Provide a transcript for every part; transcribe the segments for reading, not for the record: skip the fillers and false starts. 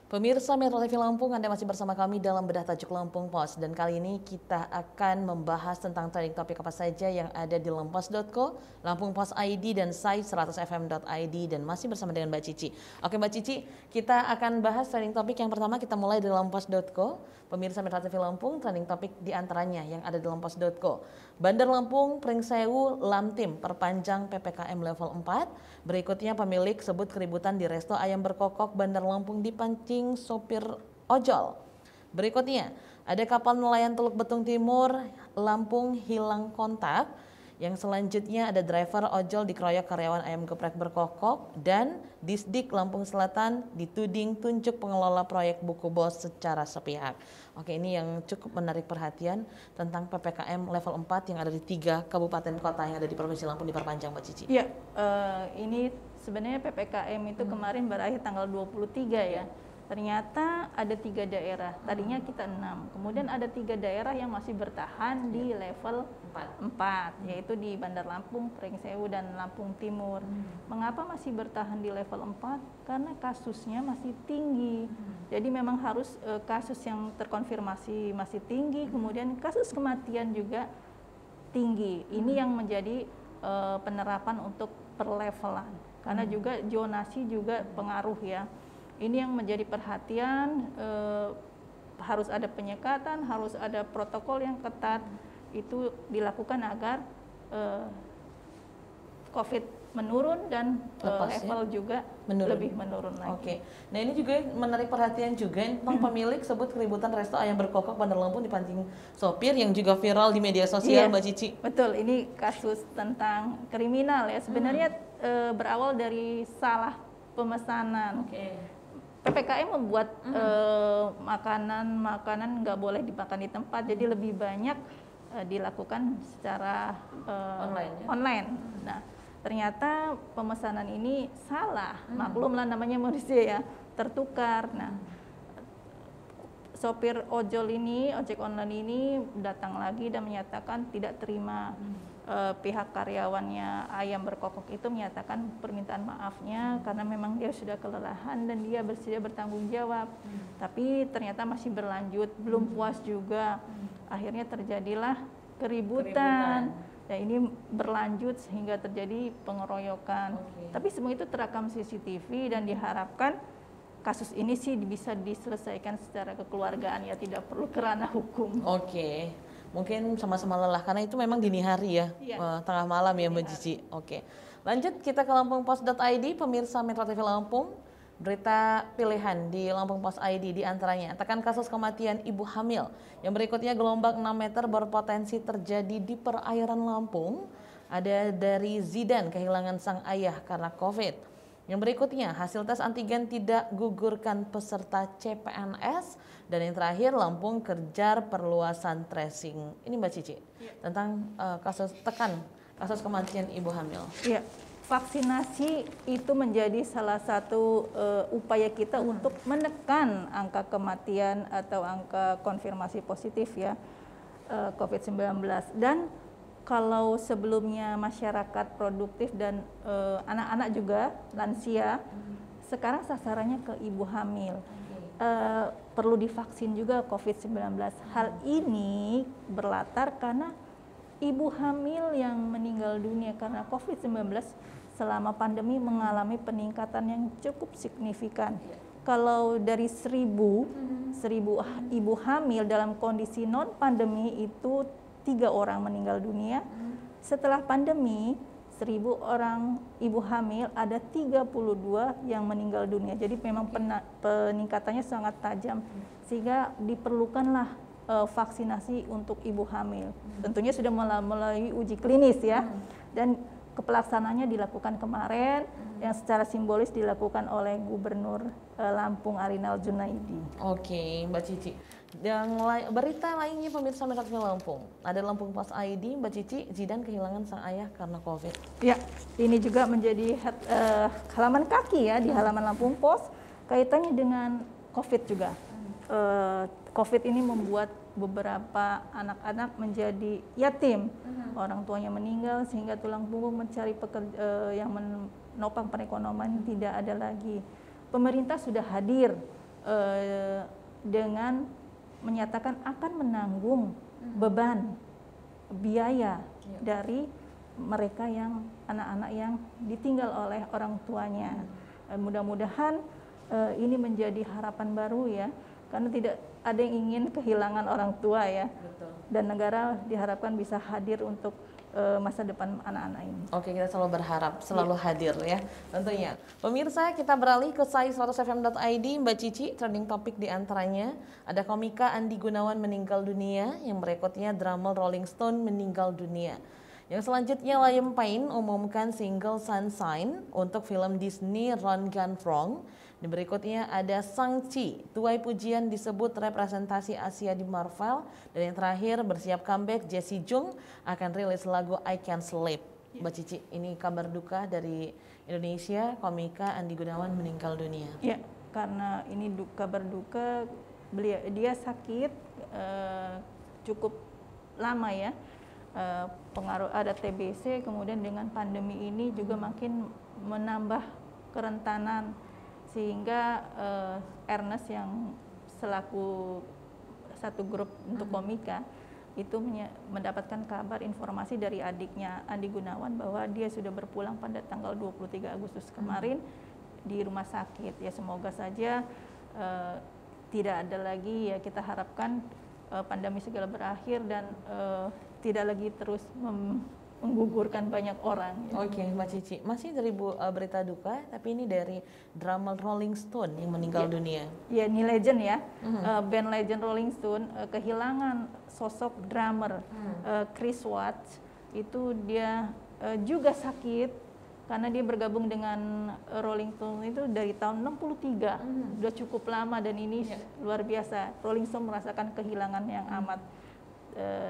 Pemirsa Metro TV Lampung, Anda masih bersama kami dalam Bedah Tajuk Lampung Post. Dan kali ini kita akan membahas tentang trending topik apa saja yang ada di lampung.co, Lampung Post ID, dan site 100fm.id. Dan masih bersama dengan Mbak Cici. Oke Mbak Cici, kita akan bahas trending topik yang pertama. Kita mulai dari lampung.co. Pemirsa Metro TV Lampung, trending topik diantaranya yang ada di lampung.co. Bandar Lampung, Pringsewu, Lamtim, perpanjang PPKM level 4. Berikutnya pemilik sebut keributan di resto ayam berkokok Bandar Lampung dipancing sopir ojol. Berikutnya ada kapal nelayan Teluk Betung Timur Lampung hilang kontak. Yang selanjutnya ada driver ojol dikeroyok karyawan ayam geprek berkokok, dan Disdik Lampung Selatan dituding tunjuk pengelola proyek Buku Bos secara sepihak. Oke, ini yang cukup menarik perhatian tentang PPKM level 4 yang ada di 3 kabupaten kota yang ada di Provinsi Lampung diperpanjang, Mbak Cici. Iya, ini sebenarnya PPKM itu kemarin berakhir tanggal 23 ya. Ternyata ada 3 daerah, tadinya kita 6, kemudian ada 3 daerah yang masih bertahan di level 4, yaitu di Bandar Lampung, Pringsewu, dan Lampung Timur. Mengapa masih bertahan di level 4? Karena kasusnya masih tinggi. Jadi memang harus kasus yang terkonfirmasi masih tinggi, kemudian kasus kematian juga tinggi. Ini yang menjadi penerapan untuk perlevelan, karena juga zonasi juga pengaruh ya. Ini yang menjadi perhatian, harus ada penyekatan, harus ada protokol yang ketat, itu dilakukan agar COVID menurun dan level juga lebih menurun lagi. Oke. Nah ini juga menarik perhatian juga tentang pemilik sebut keributan resto ayam berkokok Bandar Lampung dipancing sopir yang juga viral di media sosial, Mbak Cici. Betul, ini kasus tentang kriminal ya. Sebenarnya berawal dari salah pemesanan. PPKM membuat makanan nggak boleh dimakan di tempat, jadi lebih banyak dilakukan secara online. Nah, ternyata pemesanan ini salah, maklumlah namanya manusia ya, tertukar. Nah, sopir ojol ini, ojek online ini datang lagi dan menyatakan tidak terima. Pihak karyawannya ayam berkokok itu menyatakan permintaan maafnya karena memang dia sudah kelelahan dan dia bersedia bertanggung jawab. Tapi ternyata masih berlanjut, belum puas juga. Akhirnya terjadilah keributan. Ya, ini berlanjut sehingga terjadi pengeroyokan. Tapi semua itu terekam CCTV dan diharapkan kasus ini sih bisa diselesaikan secara kekeluargaan ya, tidak perlu ke ranah hukum. Mungkin sama-sama lelah karena itu memang dini hari ya, tengah malam ya Mbak Cici. Lanjut kita ke lampungpost.id, pemirsa Metro TV Lampung. Berita pilihan di Lampung Post ID diantaranya tekan kasus kematian ibu hamil. Yang berikutnya gelombang 6 meter berpotensi terjadi di perairan Lampung. Ada dari Zidan kehilangan sang ayah karena COVID. Yang berikutnya, hasil tes antigen tidak gugurkan peserta CPNS. Dan yang terakhir, Lampung kejar perluasan tracing. Ini Mbak Cici, tentang kasus kematian ibu hamil. Iya, vaksinasi itu menjadi salah satu upaya kita untuk menekan angka kematian atau angka konfirmasi positif ya, COVID-19. Dan kalau sebelumnya masyarakat produktif dan anak-anak juga lansia, sekarang sasarannya ke ibu hamil. Perlu divaksin juga COVID-19. Hal ini berlatar karena ibu hamil yang meninggal dunia karena COVID-19 selama pandemi mengalami peningkatan yang cukup signifikan. Kalau dari 1.000 ibu hamil dalam kondisi non pandemi itu 3 orang meninggal dunia. Setelah pandemi 1.000 orang ibu hamil ada 32 yang meninggal dunia. Jadi memang peningkatannya sangat tajam sehingga diperlukanlah vaksinasi untuk ibu hamil. Tentunya sudah melalui uji klinis ya. Dan pelaksanaannya dilakukan kemarin yang secara simbolis dilakukan oleh Gubernur Lampung Arinal Junaidi. Oke, Mbak Cici. Yang berita lainnya pemirsa Metro TV Lampung, ada Lampung Post ID, Mbak Cici, Zidan kehilangan sang ayah karena COVID. Ya, ini juga menjadi halaman kaki ya di halaman Lampung Post, kaitannya dengan COVID juga. COVID ini membuat beberapa anak-anak menjadi yatim, orang tuanya meninggal sehingga tulang punggung mencari yang menopang perekonomian tidak ada lagi. Pemerintah sudah hadir dengan menyatakan akan menanggung beban biaya dari mereka yang anak-anak yang ditinggal oleh orang tuanya. Mudah-mudahan ini menjadi harapan baru ya, karena tidak ada yang ingin kehilangan orang tua ya. Betul. Dan negara diharapkan bisa hadir untuk masa depan anak-anak ini. Oke, kita selalu berharap selalu hadir ya tentunya. Pemirsa, kita beralih ke sai100fm.id. Mbak Cici, trending topik diantaranya ada komika Andi Gunawan meninggal dunia, yang berikutnya drummer Rolling Stone meninggal dunia. Yang selanjutnya Liam Payne umumkan single Sunshine untuk film Disney Run Gun Wrong. Di berikutnya ada Shang-Chi, tuai pujian disebut representasi Asia di Marvel. Dan yang terakhir bersiap comeback Jessie Jung akan rilis lagu I Can't Sleep. Mbak Cici, ini kabar duka dari Indonesia, komika Andi Gunawan meninggal dunia. Ya, karena ini kabar duka, dia sakit cukup lama ya. Pengaruh ada TBC, kemudian dengan pandemi ini juga makin menambah kerentanan, sehingga Ernest yang selaku satu grup untuk komika itu mendapatkan kabar informasi dari adiknya Andi Gunawan bahwa dia sudah berpulang pada tanggal 23 Agustus kemarin di rumah sakit. Ya semoga saja tidak ada lagi, ya kita harapkan pandemi segera berakhir dan tidak lagi terus menggugurkan banyak orang. Oke, Mbak Cici, masih dari berita duka, tapi ini dari drummer Rolling Stone yang meninggal dunia. Ya, ini legend ya, band legend Rolling Stone kehilangan sosok drummer Chris Watts. Itu dia juga sakit karena dia bergabung dengan Rolling Stone itu dari tahun 63, udah cukup lama, dan ini luar biasa. Rolling Stone merasakan kehilangan yang amat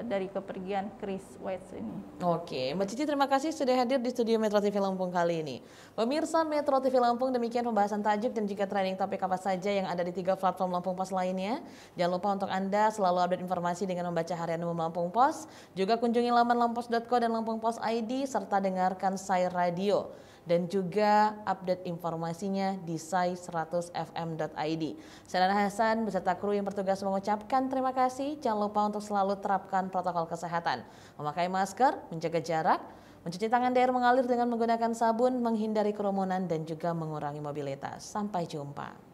dari kepergian Chris Watts ini. Oke, Mbak Cici terima kasih sudah hadir di studio Metro TV Lampung kali ini. Pemirsa Metro TV Lampung, demikian pembahasan tajuk dan juga trending topik apa saja yang ada di 3 platform Lampung Pos lainnya. Jangan lupa untuk Anda selalu update informasi dengan membaca Harian Umum Lampung Pos. Juga kunjungi laman lampos.co dan Lampung Pos ID, serta dengarkan Sai Radio. Dan juga update informasinya di sai100fm.id. Saya Nana Hasan beserta kru yang bertugas mengucapkan terima kasih. Jangan lupa untuk selalu terapkan protokol kesehatan, memakai masker, menjaga jarak, mencuci tangan dari air mengalir dengan menggunakan sabun, menghindari kerumunan dan juga mengurangi mobilitas. Sampai jumpa.